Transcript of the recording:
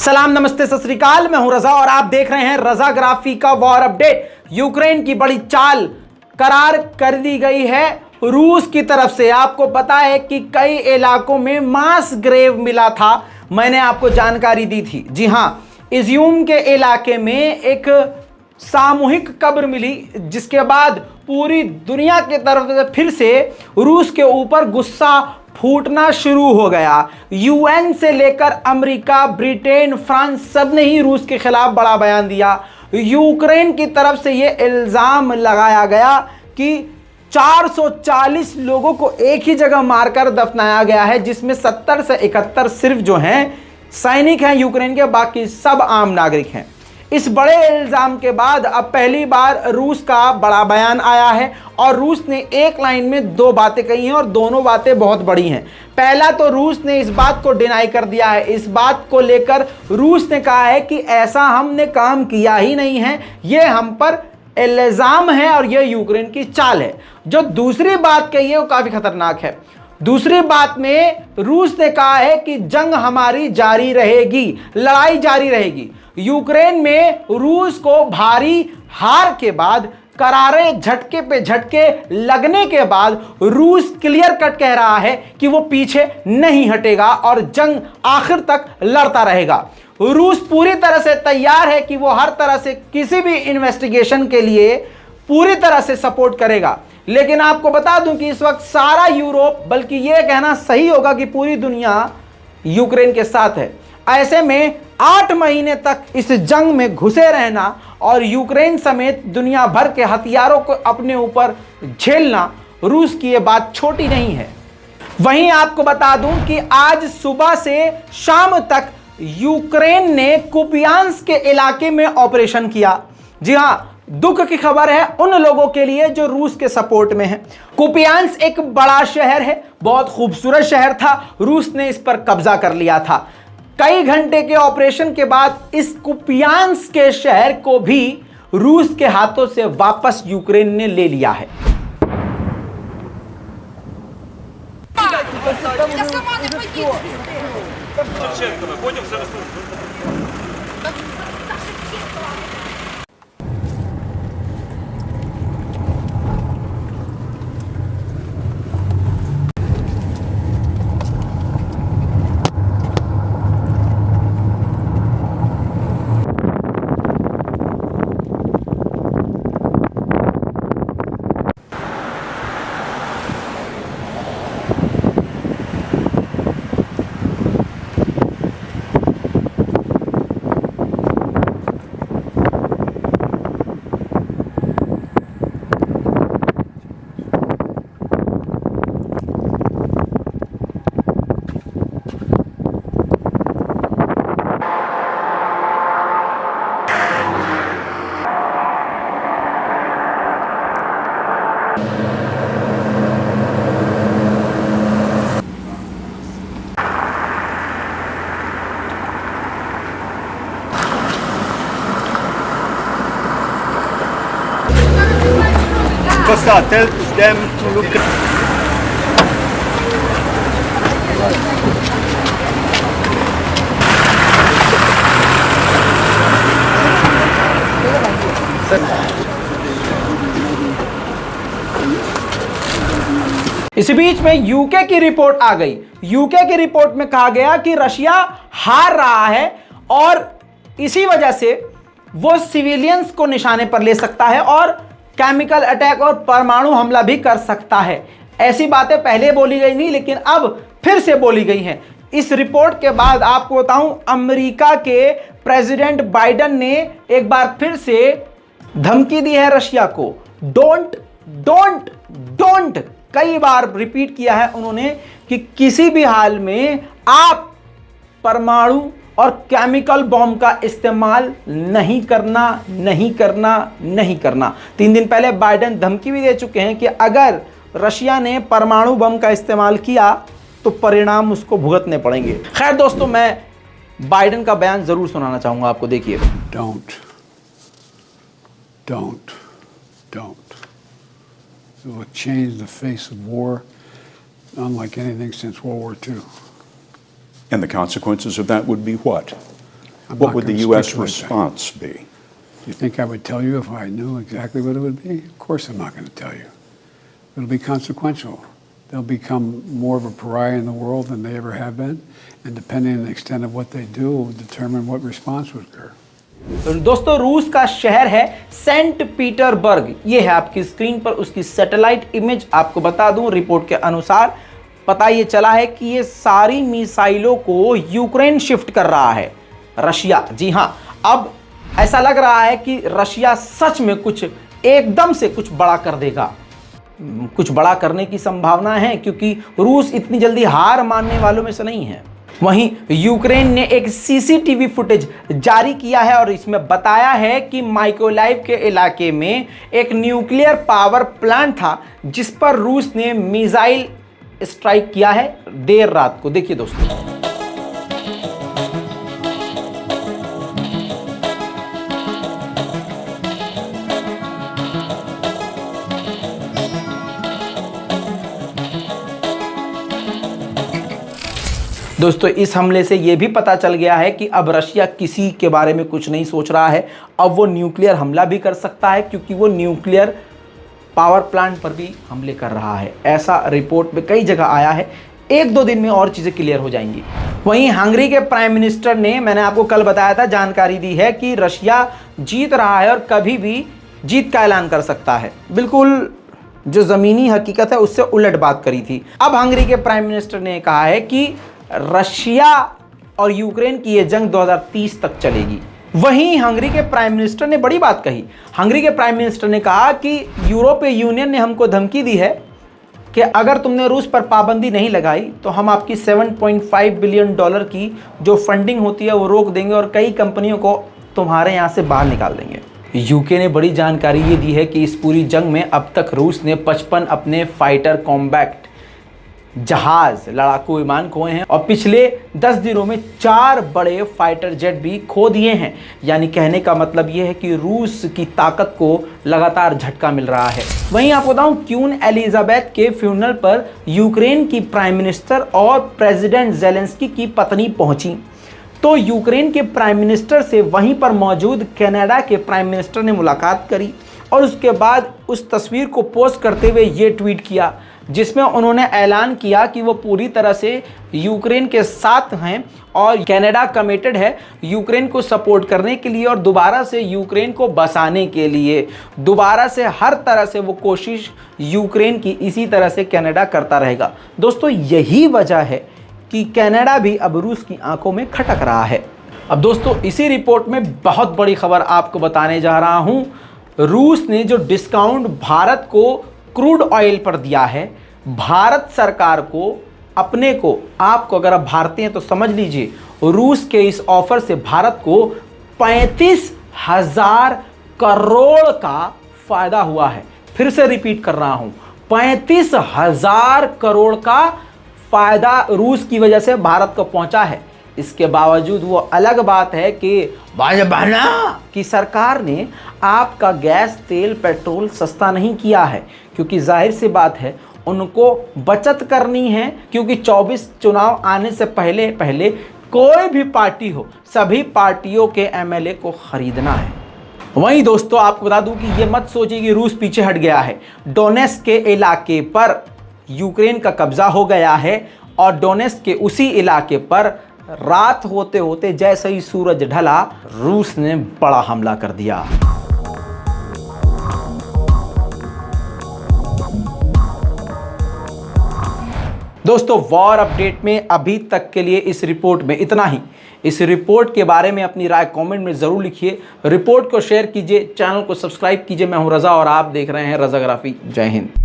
सलाम, नमस्ते, सत श्री अकाल। मैं हूं रजा और आप देख रहे हैं रजाग्राफी का वॉर अपडेट। यूक्रेन की बड़ी चाल करार कर दी गई है रूस की तरफ से। आपको पता है कि कई इलाकों में मास ग्रेव मिला था, मैंने आपको जानकारी दी थी। जी हां, इज्यूम के इलाके में एक सामूहिक कब्र मिली, जिसके बाद पूरी दुनिया की तरफ से फिर से रूस के ऊपर गुस्सा फूटना शुरू हो गया। यूएन से लेकर अमेरिका, ब्रिटेन, फ्रांस सब ने ही रूस के खिलाफ बड़ा बयान दिया। यूक्रेन की तरफ से यह इल्जाम लगाया गया कि 440 लोगों को एक ही जगह मारकर दफनाया गया है, जिसमें 70 से 71 सिर्फ जो हैं सैनिक हैं यूक्रेन के, बाकी सब आम नागरिक हैं। इस बड़े इल्जाम के बाद अब पहली बार रूस का बड़ा बयान आया है और रूस ने एक लाइन में दो बातें कही हैं और दोनों बातें बहुत बड़ी हैं। पहला तो रूस ने इस बात को डिनाई कर दिया है, इस बात को लेकर रूस ने कहा है कि ऐसा हमने काम किया ही नहीं है, यह हम पर इल्जाम है और यह यूक्रेन की चाल है। जो दूसरी बात कही है वो काफी खतरनाक है। दूसरी बात में रूस ने कहा है कि जंग हमारी जारी रहेगी, लड़ाई जारी रहेगी। यूक्रेन में रूस को भारी हार के बाद, करारे झटके पे झटके लगने के बाद रूस क्लियर कट कह रहा है कि वो पीछे नहीं हटेगा और जंग आखिर तक लड़ता रहेगा। रूस पूरी तरह से तैयार है कि वो हर तरह से किसी भी इन्वेस्टिगेशन के लिए पूरी तरह से सपोर्ट करेगा। लेकिन आपको बता दूं कि इस वक्त सारा यूरोप, बल्कि यह कहना सही होगा कि पूरी दुनिया यूक्रेन के साथ है। ऐसे में 8 महीने तक इस जंग में घुसे रहना और यूक्रेन समेत दुनिया भर के हथियारों को अपने ऊपर झेलना, रूस की यह बात छोटी नहीं है। वहीं आपको बता दूं कि आज सुबह से शाम तक यूक्रेन ने कुपियांस्क के इलाके में ऑपरेशन किया। जी हां, दुख की खबर है उन लोगों के लिए जो रूस के सपोर्ट में हैं। कुपियांस्क एक बड़ा शहर है, बहुत खूबसूरत शहर था, रूस ने इस पर कब्जा कर लिया था। कई घंटे के ऑपरेशन के बाद इस कुपियांस्क के शहर को भी रूस के हाथों से वापस यूक्रेन ने ले लिया है। Costa, tell them to look. इसी बीच में यूके की रिपोर्ट आ गई। यूके की रिपोर्ट में कहा गया कि रशिया हार रहा है और इसी वजह से वो सिविलियंस को निशाने पर ले सकता है और केमिकल अटैक और परमाणु हमला भी कर सकता है। ऐसी बातें पहले बोली गई नहीं, लेकिन अब फिर से बोली गई हैं। इस रिपोर्ट के बाद आपको बताऊं, अमेरिका के प्रेसिडेंट बाइडेन ने एक बार फिर से धमकी दी है रशिया को। डोंट डोंट डोंट कई बार रिपीट किया है उन्होंने कि किसी भी हाल में आप परमाणु और केमिकल बॉम्ब का इस्तेमाल नहीं करना, नहीं करना, नहीं करना। 3 दिन पहले बाइडेन धमकी भी दे चुके हैं कि अगर रशिया ने परमाणु बम का इस्तेमाल किया तो परिणाम उसको भुगतने पड़ेंगे। खैर दोस्तों, मैं बाइडेन का बयान जरूर सुनाना चाहूंगा आपको, देखिए। Don't. It will change the face of war unlike anything since World War II. And the consequences of that would be what? I'm What not would the gonna U.S. speculate that. response be? You think I would tell you if I knew exactly what it would be? Of course I'm not going to tell you. It'll be consequential. They'll become more of a pariah in the world than they ever have been, and depending on the extent of what they do will determine what response would occur. तो दोस्तों रूस का शहर है Saint Petersburg. ये है आपकी screen पर उसकी सैटेलाइट इमेज। आपको बता दूं रिपोर्ट के अनुसार पता ये चला है कि ये सारी मिसाइलों को यूक्रेन शिफ्ट कर रहा है रशिया। जी हां, अब ऐसा लग रहा है कि रशिया सच में कुछ एकदम से कुछ बड़ा कर देगा। कुछ बड़ा करने की संभावना है क्योंकि रूस इतनी जल्दी हार मानने वालों में से नहीं है। वहीं यूक्रेन ने एक सीसीटीवी फुटेज जारी किया है और इसमें बताया है कि माइकोलाइव के इलाके में एक न्यूक्लियर पावर प्लांट था जिस पर रूस ने मिसाइल स्ट्राइक किया है देर रात को। देखिए दोस्तों, दोस्तों इस हमले से यह भी पता चल गया है कि अब रशिया किसी के बारे में कुछ नहीं सोच रहा है। अब वो न्यूक्लियर हमला भी कर सकता है क्योंकि वो न्यूक्लियर पावर प्लांट पर भी हमले कर रहा है। ऐसा रिपोर्ट में कई जगह आया है। एक दो दिन में और चीज़ें क्लियर हो जाएंगी। वहीं हंगरी के प्राइम मिनिस्टर ने, मैंने आपको कल बताया था, जानकारी दी है कि रशिया जीत रहा है और कभी भी जीत का ऐलान कर सकता है। बिल्कुल जो ज़मीनी हकीकत है उससे उलट बात करी थी। अब हंगरी के प्राइम मिनिस्टर ने कहा है कि रशिया और यूक्रेन की यह जंग 2030 तक चलेगी। वहीं हंगरी के प्राइम मिनिस्टर ने बड़ी बात कही। हंगरी के प्राइम मिनिस्टर ने कहा कि यूरोपीय यूनियन ने हमको धमकी दी है कि अगर तुमने रूस पर पाबंदी नहीं लगाई तो हम आपकी 7.5 बिलियन डॉलर की जो फंडिंग होती है वो रोक देंगे और कई कंपनियों को तुम्हारे यहाँ से बाहर निकाल देंगे। यूके ने बड़ी जानकारी ये दी है कि इस पूरी जंग में अब तक रूस ने 55 अपने फाइटर कॉम्बैट जहाज, लड़ाकू विमान खोए हैं और पिछले 10 दिनों में 4 बड़े फाइटर जेट भी खो दिए हैं। यानी कहने का मतलब यह है कि रूस की ताकत को लगातार झटका मिल रहा है। वहीं आपको बताऊं, क्वीन एलिजाबेथ के फ्यूनरल पर यूक्रेन की प्राइम मिनिस्टर और प्रेसिडेंट जेलेंस्की की पत्नी पहुंची तो यूक्रेन के प्राइम मिनिस्टर से वहीं पर मौजूद कनाडा के प्राइम मिनिस्टर ने मुलाकात करी और उसके बाद उस तस्वीर को पोस्ट करते हुए ये ट्वीट किया जिसमें उन्होंने ऐलान किया कि वो पूरी तरह से यूक्रेन के साथ हैं और कनाडा कमिटेड है यूक्रेन को सपोर्ट करने के लिए और दोबारा से यूक्रेन को बसाने के लिए। दोबारा से हर तरह से वो कोशिश यूक्रेन की इसी तरह से कनाडा करता रहेगा। दोस्तों यही वजह है कि कनाडा भी अब रूस की आंखों में खटक रहा है। अब दोस्तों इसी रिपोर्ट में बहुत बड़ी खबर आपको बताने जा रहा हूं। रूस ने जो डिस्काउंट भारत को क्रूड ऑयल पर दिया है, भारत सरकार को, अपने को, आपको, अगर आप भारतीय हैं तो समझ लीजिए, रूस के इस ऑफर से भारत को 35,000 करोड़ का फायदा हुआ है। फिर से रिपीट कर रहा हूं, 35,000 करोड़ का फायदा रूस की वजह से भारत को पहुंचा है। इसके बावजूद वो अलग बात है कि भाजपा की सरकार ने आपका गैस, तेल, पेट्रोल सस्ता नहीं किया है क्योंकि जाहिर सी बात है उनको बचत करनी है क्योंकि 24 चुनाव आने से पहले पहले कोई भी पार्टी हो, सभी पार्टियों के एमएलए को खरीदना है। वहीं दोस्तों आपको बता दूं कि ये मत सोचिए कि रूस पीछे हट गया है। डोनेट्स्क के इलाके पर यूक्रेन का कब्जा हो गया है और डोनेट्स्क के उसी इलाके पर रात होते होते जैसे ही सूरज ढला रूस ने बड़ा हमला कर दिया। दोस्तों वॉर अपडेट में अभी तक के लिए इस रिपोर्ट में इतना ही। इस रिपोर्ट के बारे में अपनी राय कमेंट में जरूर लिखिए। रिपोर्ट को शेयर कीजिए, चैनल को सब्सक्राइब कीजिए। मैं हूं रजा और आप देख रहे हैं रजाग्राफी। जय हिंद।